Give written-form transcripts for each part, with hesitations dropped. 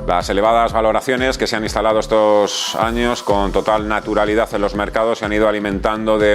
Las elevadas valoraciones que se han instalado estos años con total naturalidad en los mercados se han ido alimentando de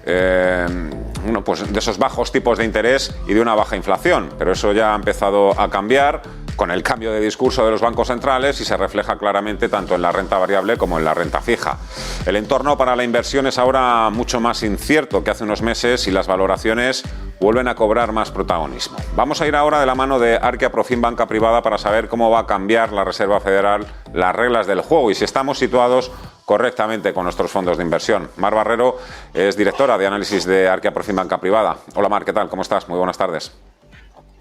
de esos bajos tipos de interés y de una baja inflación, pero eso ya ha empezado a cambiar con el cambio de discurso de los bancos centrales y se refleja claramente tanto en la renta variable como en la renta fija. El entorno para la inversión es ahora mucho más incierto que hace unos meses y las valoraciones vuelven a cobrar más protagonismo. Vamos a ir ahora de la mano de Arquia Profim Banca Privada para saber cómo va a cambiar la Reserva Federal las reglas del juego y si estamos situados correctamente con nuestros fondos de inversión. Mar Barrero es directora de análisis de Arquia Profim Banca Privada. Hola Mar, ¿qué tal? ¿Cómo estás? Muy buenas tardes.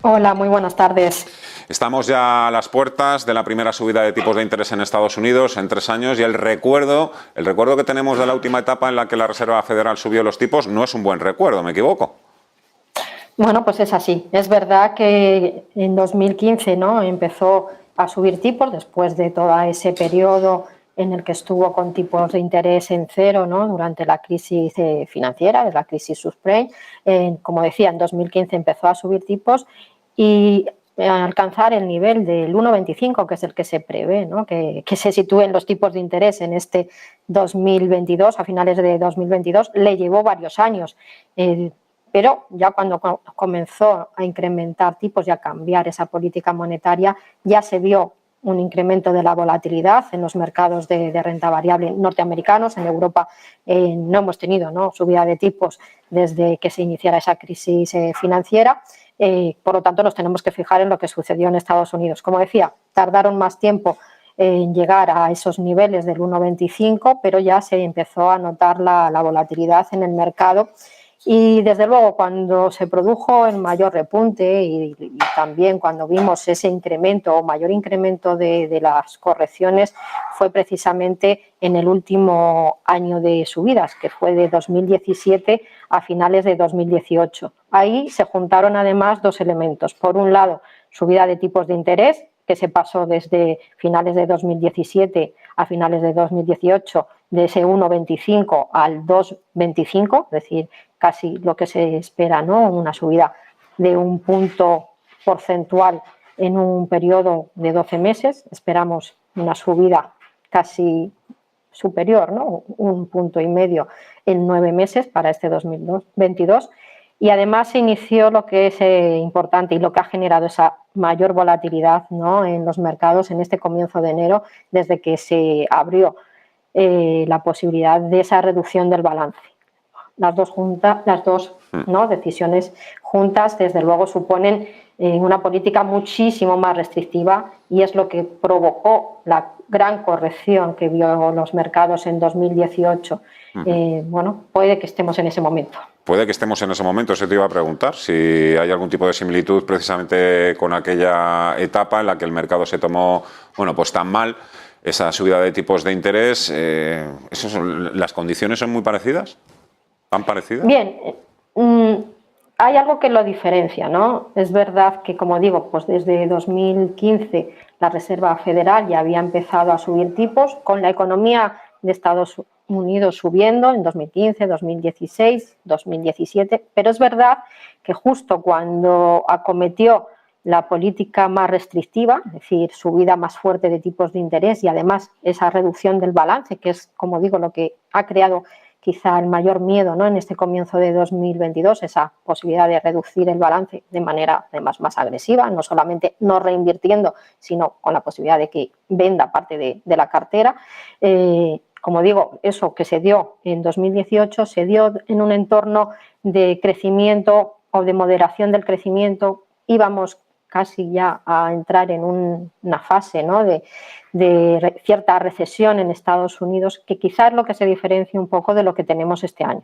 Hola, muy buenas tardes. Estamos ya a las puertas de la primera subida de tipos de interés en Estados Unidos en 3 años y el recuerdo que tenemos de la última etapa en la que la Reserva Federal subió los tipos no es un buen recuerdo, ¿me equivoco? Bueno, pues es así. Es verdad que en 2015, ¿no?, empezó a subir tipos después de todo ese periodo en el que estuvo con tipos de interés en cero, ¿no?, durante la crisis financiera, la crisis subprime. Como decía, en 2015 empezó a subir tipos y a alcanzar el nivel del 1,25, que es el que se prevé, ¿no?, que se sitúen los tipos de interés en este 2022, a finales de 2022, le llevó varios años. Pero ya cuando comenzó a incrementar tipos y a cambiar esa política monetaria, ya se vio un incremento de la volatilidad en los mercados de renta variable norteamericanos. En Europa no hemos tenido, ¿no?, subida de tipos desde que se iniciara esa crisis financiera. Por lo tanto, nos tenemos que fijar en lo que sucedió en Estados Unidos. Como decía, tardaron más tiempo en llegar a esos niveles del 1,25, pero ya se empezó a notar la volatilidad en el mercado. Y desde luego cuando se produjo el mayor repunte y también cuando vimos ese incremento o mayor incremento de las correcciones fue precisamente en el último año de subidas, que fue de 2017 a finales de 2018. Ahí se juntaron además dos elementos. Por un lado, subida de tipos de interés, que se pasó desde finales de 2017 a finales de 2018 de ese 1,25 al 2,25, es decir, casi lo que se espera, ¿no?, una subida de un punto porcentual en un periodo de 12 meses. Esperamos una subida casi superior, ¿no?, 1,5 puntos en 9 meses para este 2022. Y además se inició lo que es importante y lo que ha generado esa mayor volatilidad, ¿no?, en los mercados en este comienzo de enero, desde que se abrió la posibilidad de esa reducción del balance. Las dos ¿no?, decisiones juntas, desde luego, suponen una política muchísimo más restrictiva y es lo que provocó la gran corrección que vio los mercados en 2018. Bueno, puede que estemos en ese momento. Puede que estemos en ese momento, eso te iba a preguntar, si hay algún tipo de similitud precisamente con aquella etapa en la que el mercado se tomó, pues tan mal esa subida de tipos de interés. ¿Las condiciones son muy parecidas? ¿Tan parecidas? Bien, hay algo que lo diferencia, ¿no? Es verdad que, como digo, pues desde 2015 la Reserva Federal ya había empezado a subir tipos, con la economía de Estados Unidos subiendo en 2015, 2016, 2017, pero es verdad que justo cuando acometió la política más restrictiva, es decir, subida más fuerte de tipos de interés y además esa reducción del balance, que es, como digo, lo que ha creado quizá el mayor miedo, ¿no?, en este comienzo de 2022, esa posibilidad de reducir el balance de manera además más agresiva, no solamente no reinvirtiendo, sino con la posibilidad de que venda parte de la cartera. Como digo, eso que se dio en 2018 se dio en un entorno de crecimiento o de moderación del crecimiento. Íbamos casi ya a entrar en una fase, ¿no?, de cierta recesión en Estados Unidos, que quizás es lo que se diferencia un poco de lo que tenemos este año.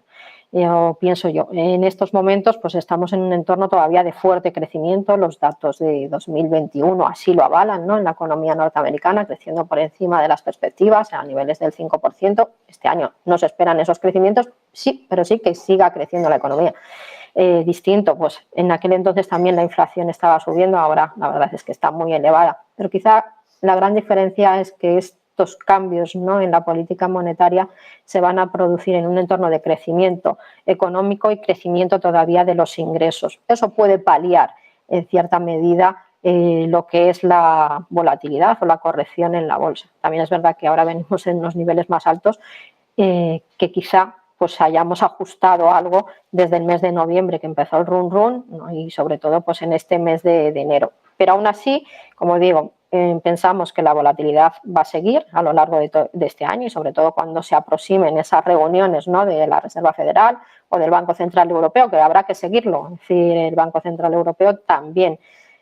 Pienso yo, en estos momentos pues estamos en un entorno todavía de fuerte crecimiento. Los datos de 2021 así lo avalan, ¿no?, en la economía norteamericana, creciendo por encima de las perspectivas a niveles del 5%. Este año no se esperan esos crecimientos, sí, pero sí que siga creciendo la economía. Distinto, pues en aquel entonces también la inflación estaba subiendo, ahora la verdad es que está muy elevada, pero quizá la gran diferencia es que estos cambios, ¿no?, en la política monetaria se van a producir en un entorno de crecimiento económico y crecimiento todavía de los ingresos. Eso puede paliar en cierta medida lo que es la volatilidad o la corrección en la bolsa. También es verdad que ahora venimos en unos niveles más altos, que quizá pues hayamos ajustado algo desde el mes de noviembre, que empezó el run, ¿no? Y sobre todo pues en este mes de enero. Pero aún así, como digo, pensamos que la volatilidad va a seguir a lo largo de este año, y sobre todo cuando se aproximen esas reuniones, ¿no?, de la Reserva Federal o del Banco Central Europeo, que habrá que seguirlo. Es decir, el Banco Central Europeo también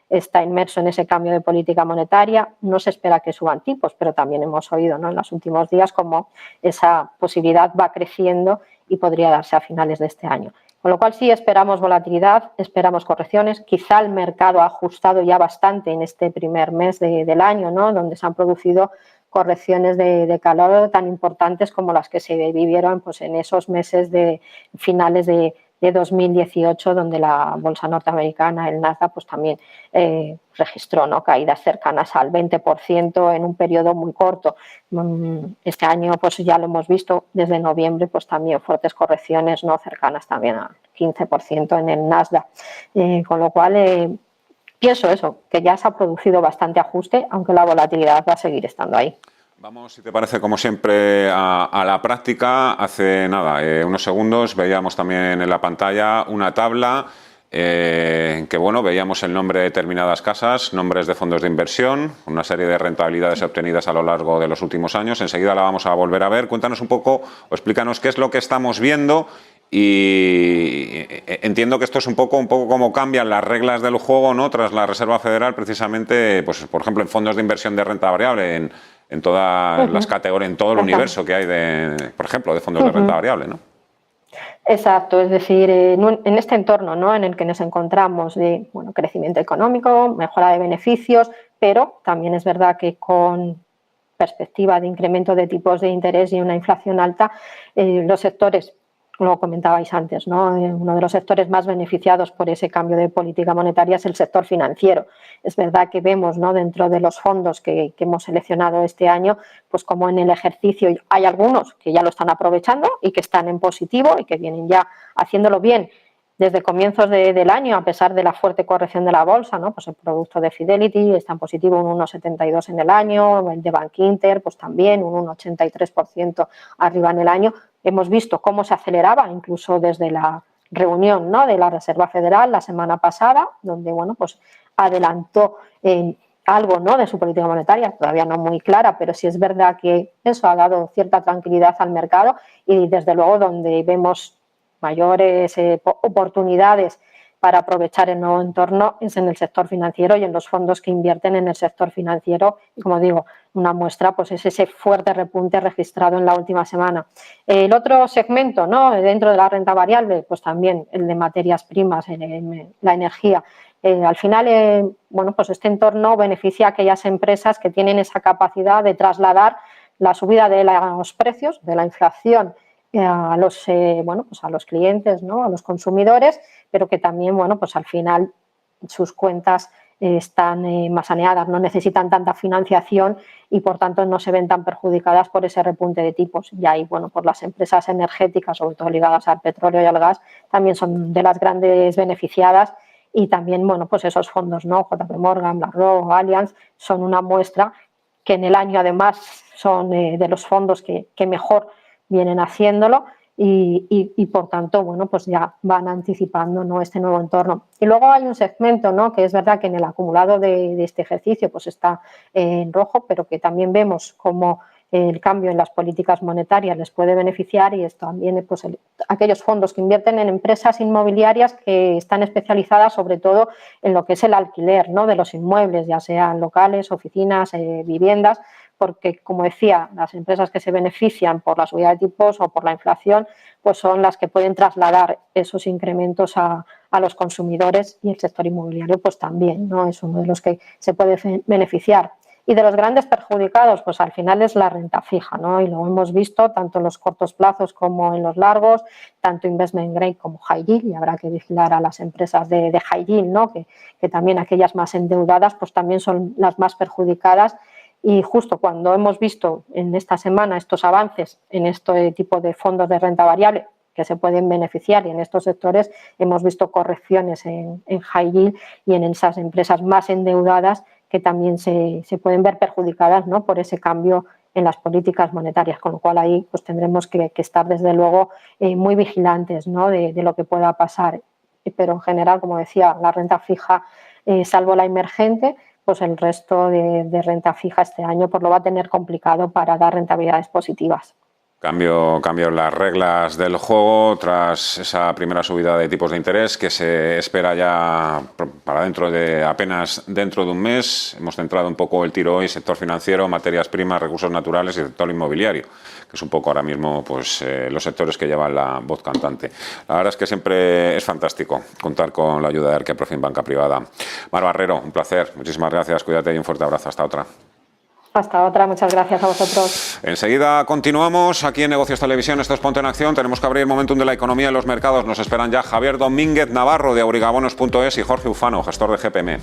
está inmerso en ese cambio de política monetaria. No se espera que suban tipos, pero también hemos oído, ¿no?, en los últimos días cómo esa posibilidad va creciendo y podría darse a finales de este año. Con lo cual sí esperamos volatilidad, esperamos correcciones. Quizá el mercado ha ajustado ya bastante en este primer mes del año, ¿no?, donde se han producido correcciones de calor tan importantes como las que se vivieron pues en esos meses de finales de 2018, donde la bolsa norteamericana, el Nasdaq, pues también registró, ¿no?, caídas cercanas al 20% en un periodo muy corto. Este año pues ya lo hemos visto desde noviembre, pues también fuertes correcciones, ¿no?, cercanas también al 15% en el Nasdaq. Con lo cual pienso eso, que ya se ha producido bastante ajuste, aunque la volatilidad va a seguir estando ahí. Vamos, si te parece, como siempre, a la práctica. Hace nada, unos segundos, veíamos también en la pantalla una tabla en que, bueno, veíamos el nombre de determinadas casas, nombres de fondos de inversión, una serie de rentabilidades obtenidas a lo largo de los últimos años. Enseguida la vamos a volver a ver. Cuéntanos un poco o explícanos qué es lo que estamos viendo. Y entiendo que esto es un poco cómo cambian las reglas del juego, ¿no?, tras la Reserva Federal, precisamente, pues por ejemplo, en fondos de inversión de renta variable, en todas las categorías, en todo el universo que hay por ejemplo, de fondos de renta variable, ¿no? Exacto, es decir, en este entorno, ¿no?, en el que nos encontramos de crecimiento económico, mejora de beneficios, pero también es verdad que con perspectiva de incremento de tipos de interés y una inflación alta, los sectores, como comentabais antes, ¿no?, uno de los sectores más beneficiados por ese cambio de política monetaria es el sector financiero. Es verdad que vemos, ¿no?, dentro de los fondos que hemos seleccionado este año, pues como en el ejercicio hay algunos que ya lo están aprovechando y que están en positivo y que vienen ya haciéndolo bien desde comienzos del año, a pesar de la fuerte corrección de la bolsa, ¿no? Pues el producto de Fidelity está en positivo, un 1,72 en el año, el de Bank Inter pues también un 1,83% arriba en el año. Hemos visto cómo se aceleraba incluso desde la reunión, ¿no?, de la Reserva Federal la semana pasada, donde pues adelantó algo, ¿no?, de su política monetaria, todavía no muy clara, pero sí es verdad que eso ha dado cierta tranquilidad al mercado, y desde luego donde vemos mayores oportunidades para aprovechar el nuevo entorno es en el sector financiero y en los fondos que invierten en el sector financiero. Y como digo, una muestra pues es ese fuerte repunte registrado en la última semana. El otro segmento, ¿no?, dentro de la renta variable, pues también el de materias primas, la energía. Al final, pues este entorno beneficia a aquellas empresas que tienen esa capacidad de trasladar la subida de los precios, de la inflación, a los clientes, ¿no?, a los consumidores, pero que también, pues al final sus cuentas están más saneadas, no necesitan tanta financiación y por tanto no se ven tan perjudicadas por ese repunte de tipos. Y ahí, por las empresas energéticas, sobre todo ligadas al petróleo y al gas, también son de las grandes beneficiadas. Y también, pues esos fondos, ¿no?, JP Morgan, BlackRock, Allianz, son una muestra que en el año además son de los fondos que mejor vienen haciéndolo y por tanto, pues ya van anticipando, ¿no?, este nuevo entorno. Y luego hay un segmento, ¿no?, que es verdad que en el acumulado de este ejercicio pues está en rojo, pero que también vemos como el cambio en las políticas monetarias les puede beneficiar, y esto también pues aquellos fondos que invierten en empresas inmobiliarias que están especializadas sobre todo en lo que es el alquiler, ¿no?, de los inmuebles, ya sean locales, oficinas, viviendas, porque, como decía, las empresas que se benefician por la subida de tipos o por la inflación, pues son las que pueden trasladar esos incrementos a los consumidores, y el sector inmobiliario pues también, ¿no?, es uno de los que se puede beneficiar. Y de los grandes perjudicados, pues al final es la renta fija, ¿no?, y lo hemos visto tanto en los cortos plazos como en los largos, tanto investment grade como high yield, y habrá que vigilar a las empresas de high yield, ¿no?, que también aquellas más endeudadas pues también son las más perjudicadas. Y justo cuando hemos visto en esta semana estos avances en este tipo de fondos de renta variable, que se pueden beneficiar, y en estos sectores hemos visto correcciones en high yield y en esas empresas más endeudadas que también se pueden ver perjudicadas, ¿no?, por ese cambio en las políticas monetarias, con lo cual ahí pues tendremos que estar desde luego muy vigilantes, ¿no?, de lo que pueda pasar. Pero en general, como decía, la renta fija, salvo la emergente, pues el resto de renta fija este año pues lo va a tener complicado para dar rentabilidades positivas. Cambio en las reglas del juego tras esa primera subida de tipos de interés que se espera ya para apenas dentro de un mes. Hemos centrado un poco el tiro hoy sector financiero, materias primas, recursos naturales y sector inmobiliario, que es un poco ahora mismo pues los sectores que llevan la voz cantante. La verdad es que siempre es fantástico contar con la ayuda de Arqueaprofin Banca Privada. Mar Barrero, un placer. Muchísimas gracias, cuídate y un fuerte abrazo. Hasta otra. Hasta otra, muchas gracias a vosotros. Enseguida continuamos aquí en Negocios Televisión. Esto es Ponte en Acción. Tenemos que abrir el momentum de la economía en los mercados. Nos esperan ya Javier Domínguez Navarro de aurigabonos.es y Jorge Ufano, gestor de GPM.